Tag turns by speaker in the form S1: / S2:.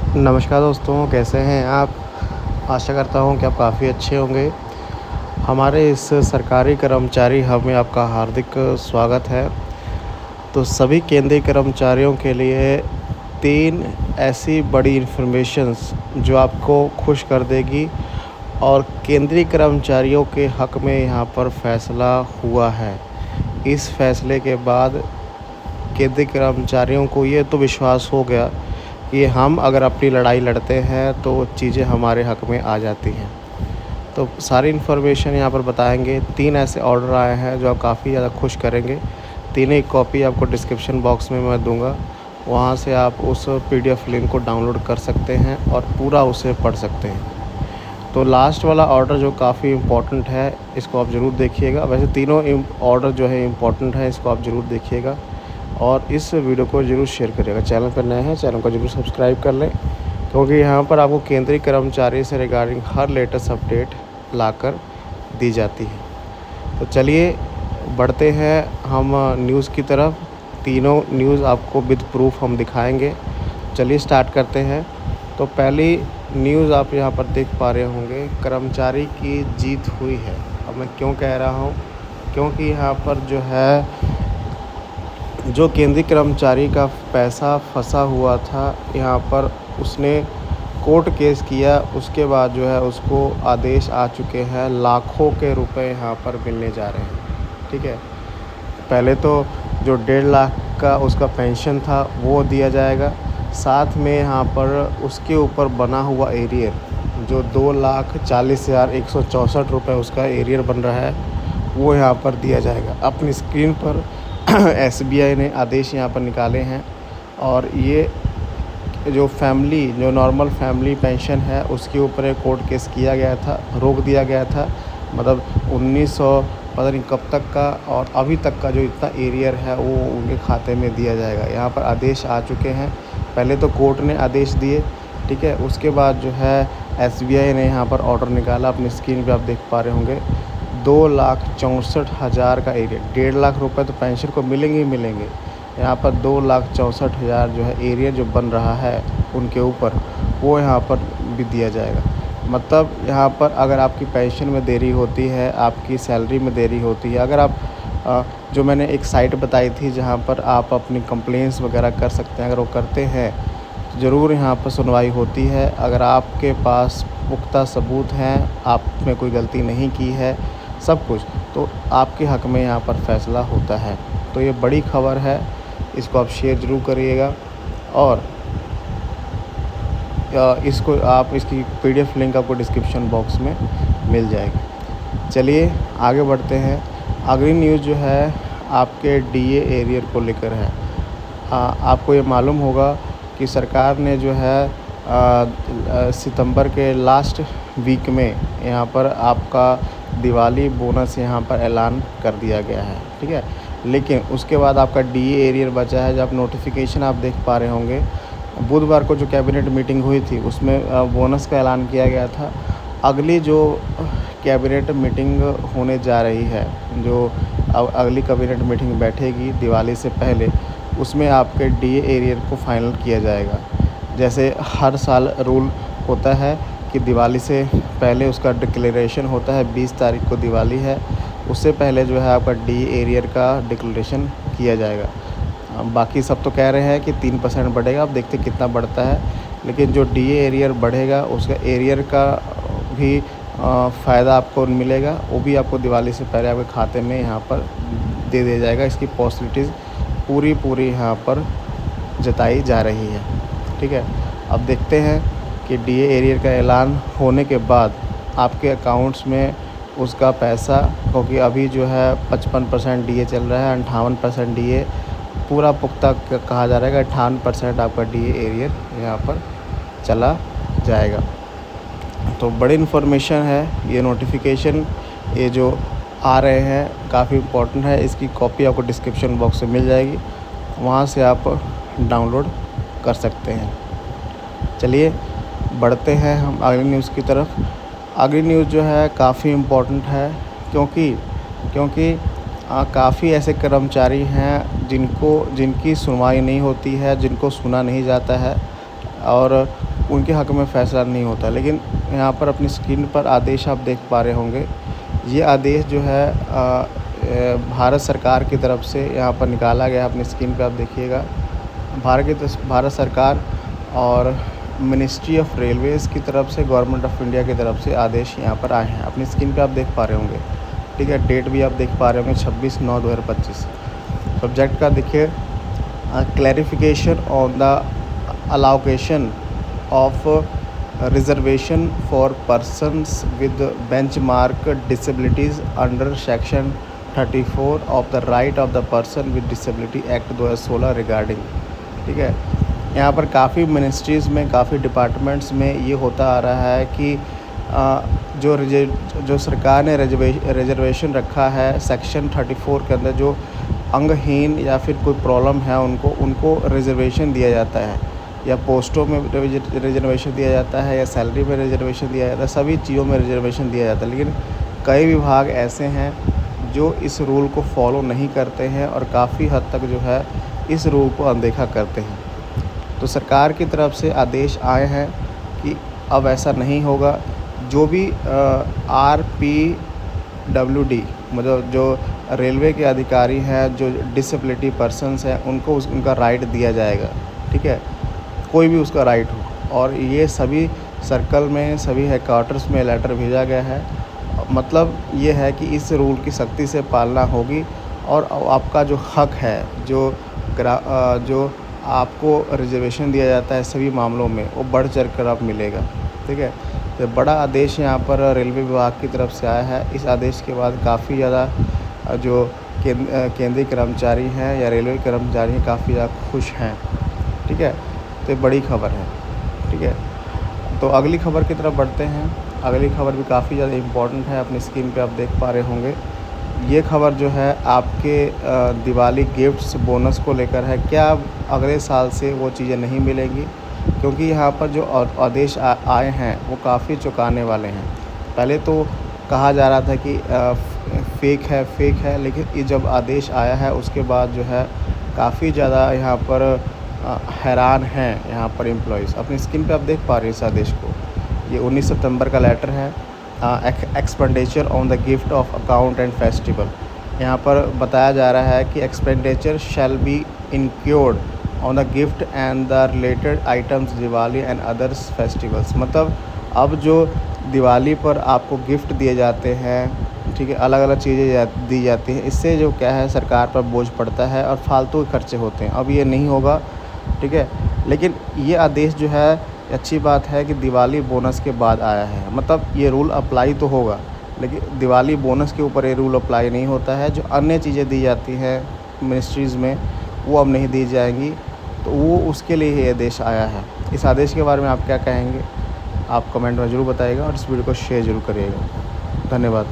S1: नमस्कार दोस्तों, कैसे हैं आप? आशा करता हूँ कि आप काफ़ी अच्छे होंगे। हमारे इस सरकारी कर्मचारी हब में आपका हार्दिक स्वागत है। तो सभी केंद्रीय कर्मचारियों के लिए 3 ऐसी बड़ी इन्फॉर्मेशंस जो आपको खुश कर देगी और केंद्रीय कर्मचारियों के हक़ में यहाँ पर फ़ैसला हुआ है। इस फ़ैसले के बाद केंद्रीय कर्मचारियों को ये तो विश्वास हो गया कि हम अगर अपनी लड़ाई लड़ते हैं तो चीज़ें हमारे हक़ में आ जाती हैं। तो सारी इन्फॉर्मेशन यहाँ पर बताएँगे। 3 ऐसे ऑर्डर आए हैं जो आप काफ़ी ज़्यादा खुश करेंगे। तीनों की कॉपी आपको डिस्क्रिप्शन बॉक्स में मैं दूँगा। वहाँ से आप उस पीडीएफ लिंक को डाउनलोड कर सकते हैं और पूरा उसे पढ़ सकते हैं। तो लास्ट वाला ऑर्डर जो काफ़ी इम्पोर्टेंट है, इसको आप ज़रूर देखिएगा। वैसे तीनों ऑर्डर जो है इम्पोर्टेंट है, इसको आप ज़रूर देखिएगा और इस वीडियो को ज़रूर शेयर करिएगा। चैनल पर नए हैं, चैनल को ज़रूर सब्सक्राइब कर लें, क्योंकि यहाँ पर आपको केंद्रीय कर्मचारी से रिगार्डिंग हर लेटेस्ट अपडेट लाकर दी जाती है। तो चलिए बढ़ते हैं हम न्यूज़ की तरफ। तीनों न्यूज़ आपको विद प्रूफ हम दिखाएंगे। चलिए स्टार्ट करते हैं। तो पहली न्यूज़ आप यहाँ पर देख पा रहे होंगे, कर्मचारी की जीत हुई है। अब मैं क्यों कह रहा हूँ, क्योंकि यहाँ पर जो है जो केंद्रीय कर्मचारी का पैसा फंसा हुआ था, यहाँ पर उसने कोर्ट केस किया। उसके बाद जो है उसको आदेश आ चुके हैं, लाखों के रुपए यहाँ पर मिलने जा रहे हैं। ठीक है, पहले तो जो 1.5 लाख का उसका पेंशन था वो दिया जाएगा, साथ में यहाँ पर उसके ऊपर बना हुआ एरियर जो 2,40,164 रुपये उसका एरियर बन रहा है, वो यहाँ पर दिया जाएगा। अपनी स्क्रीन पर एसबीआई ने आदेश यहाँ पर निकाले हैं और ये जो नॉर्मल फैमिली पेंशन है उसके ऊपर एक कोर्ट केस किया गया था, रोक दिया गया था। मतलब 1900 पता नहीं कब तक का और अभी तक का जो इतना एरियर है वो उनके खाते में दिया जाएगा। यहाँ पर आदेश आ चुके हैं। पहले तो कोर्ट ने आदेश दिए, ठीक है, उसके बाद जो है एसबीआई ने यहाँ पर ऑर्डर निकाला। अपनी स्क्रीन पे आप देख पा रहे होंगे 2,64,000 का एरियर। 1.5 लाख रुपए तो पेंशन को मिलेंगे ही मिलेंगे, यहाँ पर 2,64,000 जो है एरियर जो बन रहा है उनके ऊपर, वो यहाँ पर भी दिया जाएगा। मतलब यहाँ पर अगर आपकी पेंशन में देरी होती है, आपकी सैलरी में देरी होती है, अगर आप जो मैंने एक साइट बताई थी जहाँ पर आप अपनी कंप्लेंट्स वगैरह कर सकते हैं, अगर वो करते हैं तो ज़रूर यहाँ पर सुनवाई होती है। अगर आपके पास पुख्ता सबूत हैं, आपने कोई गलती नहीं की है, सब कुछ, तो आपके हक़ में यहाँ पर फ़ैसला होता है। तो ये बड़ी खबर है, इसको आप शेयर ज़रूर करिएगा और इसकी पीडीएफ लिंक आपको डिस्क्रिप्शन बॉक्स में मिल जाएगी। चलिए आगे बढ़ते हैं। अगली न्यूज़ जो है आपके डीए एरियर को लेकर है। आपको ये मालूम होगा कि सरकार ने जो है सितंबर के लास्ट वीक में यहाँ पर आपका दिवाली बोनस यहाँ पर ऐलान कर दिया गया है, ठीक है। लेकिन उसके बाद आपका डीए एरियर बचा है। जब नोटिफिकेशन आप देख पा रहे होंगे, बुधवार को जो कैबिनेट मीटिंग हुई थी उसमें बोनस का ऐलान किया गया था। अगली जो कैबिनेट मीटिंग होने जा रही है, जो अगली कैबिनेट मीटिंग बैठेगी दिवाली से पहले, उसमें आपके डीए एरियर को फाइनल किया जाएगा। जैसे हर साल रूल होता है कि दिवाली से पहले उसका डिक्लेरेशन होता है, 20 तारीख को दिवाली है, उससे पहले जो है आपका डीए एरियर का डिक्लेरेशन किया जाएगा। बाकी सब तो कह रहे हैं कि 3% बढ़ेगा, अब देखते कितना बढ़ता है। लेकिन जो डीए एरियर बढ़ेगा उसका एरियर का भी फ़ायदा आपको मिलेगा, वो भी आपको दिवाली से पहले आपके खाते में यहाँ पर दे दिया जाएगा। इसकी पॉसिबिलिटीज़ पूरी यहाँ पर जताई जा रही है, ठीक है। अब देखते हैं कि डीए एरियर का ऐलान होने के बाद आपके अकाउंट्स में उसका पैसा, क्योंकि अभी जो है 55% डीए चल रहा है, 58% डीए पूरा पुख्ता कहा जा रहा है कि 58% आपका डीए एरियर यहाँ पर चला जाएगा। तो बड़ी इन्फॉर्मेशन है, ये नोटिफिकेशन ये जो आ रहे हैं काफ़ी इम्पोर्टेंट है। इसकी कॉपी आपको डिस्क्रिप्शन बॉक्स में मिल जाएगी, वहाँ से आप डाउनलोड कर सकते हैं। चलिए बढ़ते हैं हम अगली न्यूज़ की तरफ। अगली न्यूज़ जो है काफ़ी इम्पोर्टेंट है, क्योंकि काफ़ी ऐसे कर्मचारी हैं जिनकी सुनवाई नहीं होती है, जिनको सुना नहीं जाता है और उनके हक़ में फ़ैसला नहीं होता। लेकिन यहाँ पर अपनी स्क्रीन पर आदेश आप देख पा रहे होंगे। ये आदेश जो है भारत सरकार की तरफ से यहाँ पर निकाला गया है। अपनी स्क्रीन पे आप देखिएगा, भारत सरकार और मिनिस्ट्री ऑफ रेलवेज़ की तरफ से, गवर्नमेंट ऑफ इंडिया की तरफ से आदेश यहाँ पर आए हैं। अपनी स्क्रीन पे आप देख पा रहे होंगे, ठीक है। डेट भी आप देख पा रहे होंगे 26/9/2025। सब्जेक्ट का देखिए, clarification on the allocation of reservation for persons with benchmark disabilities under section 34 of the right of the person with disability act 2016 regarding, ठीक है। यहाँ पर काफ़ी मिनिस्ट्रीज़ में, काफ़ी डिपार्टमेंट्स में ये होता आ रहा है कि जो सरकार ने रिजर्वेशन रखा है सेक्शन 34 के अंदर, जो अंगहीन या फिर कोई प्रॉब्लम है उनको रिजर्वेशन दिया जाता है, या पोस्टों में रिजर्वेशन दिया जाता है, या सैलरी में रिजर्वेशन दिया जाता है, सभी चीज़ों में रिजर्वेशन दिया जाता है। लेकिन कई विभाग ऐसे हैं जो इस रूल को फॉलो नहीं करते हैं और काफ़ी हद तक जो है इस रूल को अनदेखा करते हैं। तो सरकार की तरफ से आदेश आए हैं कि अब ऐसा नहीं होगा। जो भी RPWD मतलब जो रेलवे के अधिकारी हैं, जो डिसेबिलिटी पर्सन्स हैं, उनको उनका राइट दिया जाएगा, ठीक है। कोई भी उसका राइट हो। और ये सभी सर्कल में, सभी हेडक्वार्टर्स में लेटर भेजा गया है। मतलब ये है कि इस रूल की सख्ती से पालना होगी और आपका जो हक़ है, जो आपको रिजर्वेशन दिया जाता है सभी मामलों में, वो बढ़ चढ़ कर अब मिलेगा, ठीक है। तो बड़ा आदेश यहाँ पर रेलवे विभाग की तरफ से आया है। इस आदेश के बाद काफ़ी ज़्यादा जो केंद्रीय कर्मचारी हैं या रेलवे कर्मचारी हैं, काफ़ी ज़्यादा खुश हैं, ठीक है। तो बड़ी खबर है, ठीक है। तो अगली खबर की तरफ बढ़ते हैं। अगली खबर भी काफ़ी ज़्यादा इम्पोर्टेंट है, अपनी स्क्रीन पे आप देख पा रहे होंगे। ये खबर जो है आपके दिवाली गिफ्ट्स बोनस को लेकर है। क्या अगले साल से वो चीज़ें नहीं मिलेंगी? क्योंकि यहाँ पर जो आदेश आए हैं वो काफ़ी चौंकाने वाले हैं। पहले तो कहा जा रहा था कि फ़ेक है, लेकिन ये जब आदेश आया है उसके बाद जो है काफ़ी ज़्यादा यहाँ पर हैरान हैं यहाँ पर एम्प्लॉइज़। अपनी स्क्रीन पे आप देख पा रहे हैं इस आदेश को। ये 19 सितंबर का लेटर है। Expenditure on the gift of account and festival. यहाँ पर बताया जा रहा है कि expenditure shall be incurred on the gift and the related items Diwali and others festivals. मतलब अब जो दिवाली पर आपको गिफ्ट दिए जाते हैं, ठीक है, अलग अलग चीज़ें दी जाती हैं, इससे जो क्या है सरकार पर बोझ पड़ता है और फालतू खर्चे होते हैं। अब ये नहीं होगा, ठीक है। लेकिन ये आदेश जो है, अच्छी बात है कि दिवाली बोनस के बाद आया है। मतलब ये रूल अप्लाई तो होगा, लेकिन दिवाली बोनस के ऊपर ये रूल अप्लाई नहीं होता है। जो अन्य चीज़ें दी जाती हैं मिनिस्ट्रीज़ में, वो अब नहीं दी जाएंगी। तो वो उसके लिए ये आदेश आया है। इस आदेश के बारे में आप क्या कहेंगे? आप कमेंट में ज़रूर बताइएगा और इस वीडियो को शेयर ज़रूर करिएगा। धन्यवाद।